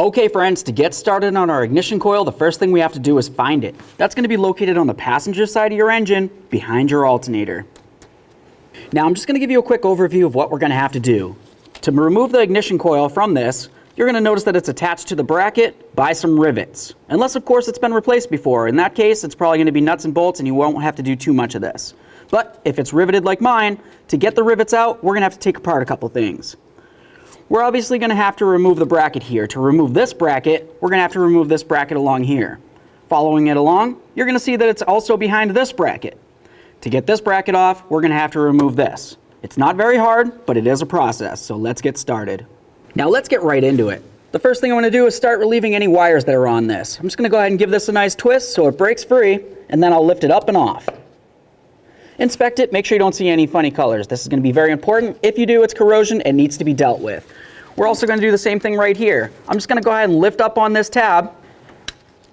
Okay friends, to get started on our ignition coil, the first thing we have to do is find it. That's going to be located on the passenger side of your engine, behind your alternator. Now I'm just going to give you a quick overview of what we're going to have to do. To remove the ignition coil from this, you're going to notice that it's attached to the bracket by some rivets. Unless of course it's been replaced before. In that case, it's probably going to be nuts and bolts and you won't have to do too much of this. But if it's riveted like mine, to get the rivets out, we're going to have to take apart a couple things. We're obviously going to have to remove the bracket here. To remove this bracket, we're going to have to remove this bracket along here. Following it along, you're going to see that it's also behind this bracket. To get this bracket off, we're going to have to remove this. It's not very hard, but it is a process, so let's get started. Now let's get right into it. The first thing I'm going to do is start relieving any wires that are on this. I'm just going to go ahead and give this a nice twist so it breaks free, and then I'll lift it up and off. Inspect it, make sure you don't see any funny colors. This is going to be very important. If you do, it's corrosion and needs to be dealt with. We're also going to do the same thing right here. I'm just going to go ahead and lift up on this tab,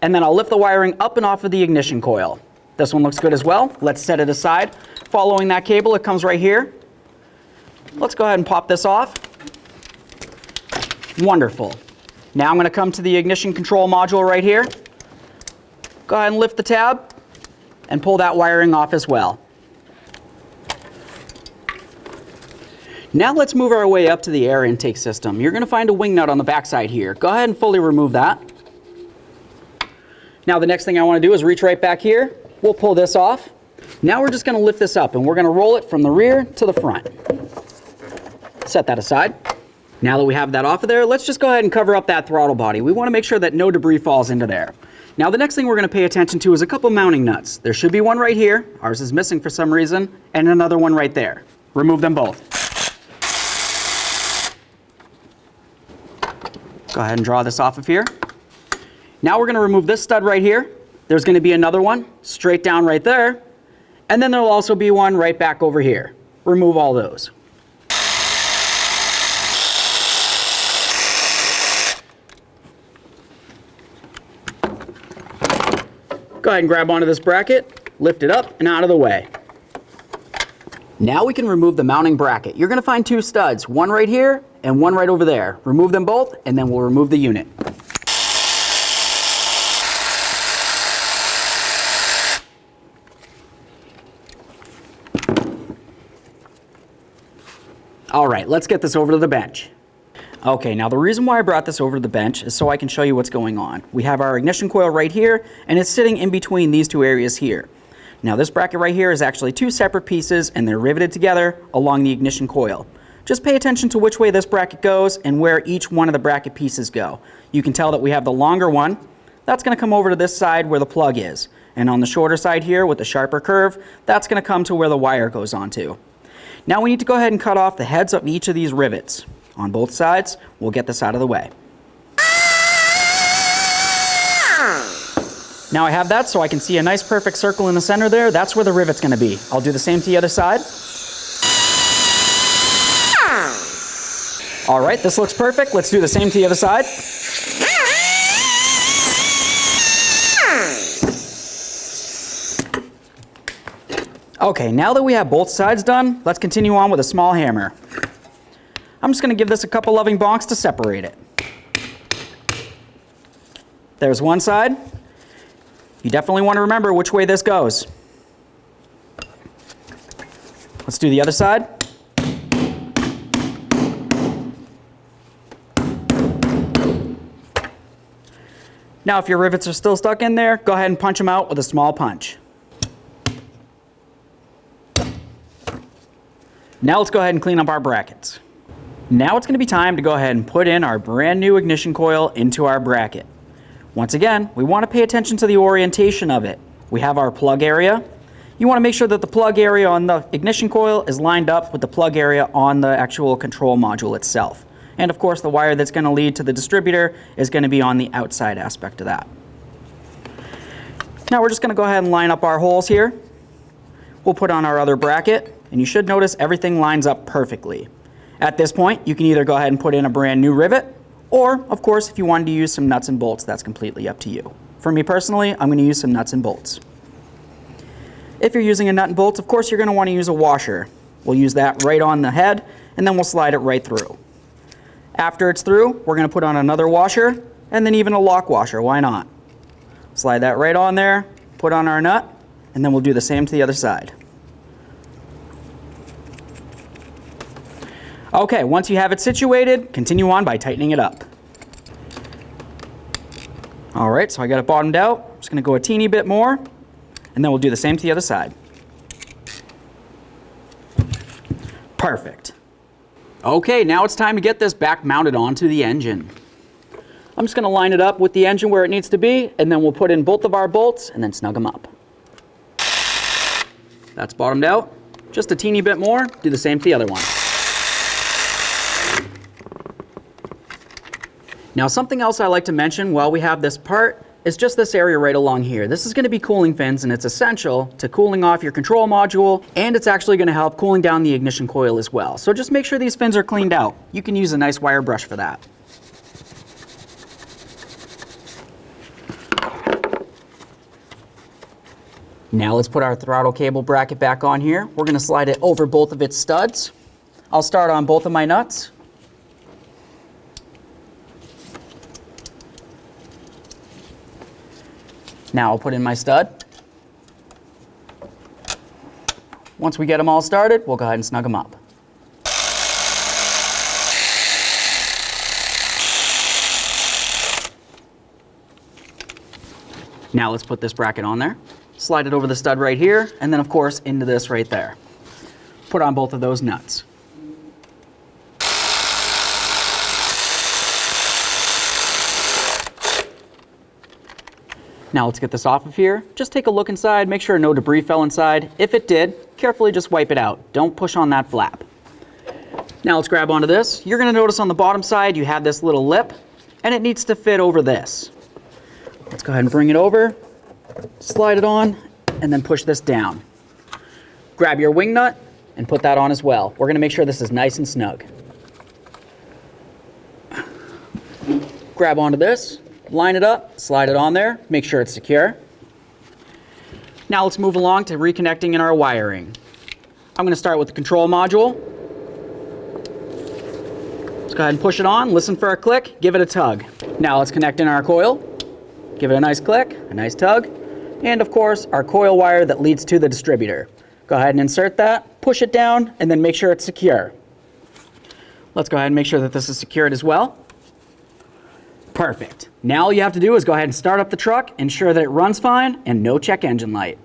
and then I'll lift the wiring up and off of the ignition coil. This one looks good as well. Let's set it aside. Following that cable, it comes right here. Let's go ahead and pop this off. Wonderful. Now I'm going to come to the ignition control module right here. Go ahead and lift the tab and pull that wiring off as well. Now let's move our way up to the air intake system. You're going to find a wing nut on the back side here. Go ahead and fully remove that. Now the next thing I want to do is reach right back here. We'll pull this off. Now we're just going to lift this up and we're going to roll it from the rear to the front. Set that aside. Now that we have that off of there, let's just go ahead and cover up that throttle body. We want to make sure that no debris falls into there. Now the next thing we're going to pay attention to is a couple mounting nuts. There should be one right here. Ours is missing for some reason, and another one right there. Remove them both. Go ahead and draw this off of here. Now we're going to remove this stud right here. There's going to be another one straight down right there. And then there'll also be one right back over here. Remove all those. Go ahead and grab onto this bracket, lift it up and out of the way. Now we can remove the mounting bracket. You're going to find two studs, one right here and one right over there. Remove them both and then we'll remove the unit. All right, let's get this over to the bench. Okay, now the reason why I brought this over to the bench is so I can show you what's going on. We have our ignition coil right here and it's sitting in between these two areas here. Now this bracket right here is actually two separate pieces and they're riveted together along the ignition coil. Just pay attention to which way this bracket goes and where each one of the bracket pieces go. You can tell that we have the longer one. That's going to come over to this side where the plug is. And on the shorter side here with the sharper curve, that's going to come to where the wire goes onto. Now we need to go ahead and cut off the heads of each of these rivets. On both sides, we'll get this out of the way. Now I have that so I can see a nice perfect circle in the center there. That's where the rivet's going to be. I'll do the same to the other side. All right, this looks perfect. Let's do the same to the other side. Okay, now that we have both sides done, let's continue on with a small hammer. I'm just going to give this a couple loving bonks to separate it. There's one side. You definitely want to remember which way this goes. Let's do the other side. Now if your rivets are still stuck in there, go ahead and punch them out with a small punch. Now let's go ahead and clean up our brackets. Now it's going to be time to go ahead and put in our brand new ignition coil into our bracket. Once again, we want to pay attention to the orientation of it. We have our plug area. You want to make sure that the plug area on the ignition coil is lined up with the plug area on the actual control module itself. And of course the wire that's going to lead to the distributor is going to be on the outside aspect of that. Now we're just going to go ahead and line up our holes here. We'll put on our other bracket and you should notice everything lines up perfectly. At this point you can either go ahead and put in a brand new rivet or of course if you wanted to use some nuts and bolts, that's completely up to you. For me personally, I'm going to use some nuts and bolts. If you're using a nut and bolts, of course you're going to want to use a washer. We'll use that right on the head and then we'll slide it right through. After it's through, we're going to put on another washer and then even a lock washer, why not? Slide that right on there, put on our nut, and then we'll do the same to the other side. Okay, once you have it situated, continue on by tightening it up. All right, so I got it bottomed out. I'm just gonna go a teeny bit more, and then we'll do the same to the other side. Perfect. Okay, now it's time to get this back mounted onto the engine. I'm just gonna line it up with the engine where it needs to be, and then we'll put in both of our bolts and then snug them up. That's bottomed out. Just a teeny bit more, do the same to the other one. Now, something else I like to mention while we have this part is just this area right along here. This is going to be cooling fins, and it's essential to cooling off your control module, and it's actually going to help cooling down the ignition coil as well. So just make sure these fins are cleaned out. You can use a nice wire brush for that. Now let's put our throttle cable bracket back on here. We're going to slide it over both of its studs. I'll start on both of my nuts. Now I'll put in my stud. Once we get them all started, we'll go ahead and snug them up. Now let's put this bracket on there. Slide it over the stud right here, and then of course into this right there. Put on both of those nuts. Now let's get this off of here. Just take a look inside, make sure no debris fell inside. If it did, carefully just wipe it out. Don't push on that flap. Now let's grab onto this. You're gonna notice on the bottom side you have this little lip, and it needs to fit over this. Let's go ahead and bring it over, slide it on, and then push this down. Grab your wing nut and put that on as well. We're gonna make sure this is nice and snug. Grab onto this. Line it up, slide it on there, make sure it's secure. Now let's move along to reconnecting in our wiring. I'm going to start with the control module. Let's go ahead and push it on, listen for a click, give it a tug. Now let's connect in our coil. Give it a nice click, a nice tug, and of course our coil wire that leads to the distributor. Go ahead and insert that, push it down, and then make sure it's secure. Let's go ahead and make sure that this is secured as well. Perfect. Now all you have to do is go ahead and start up the truck, ensure that it runs fine, and no check engine light.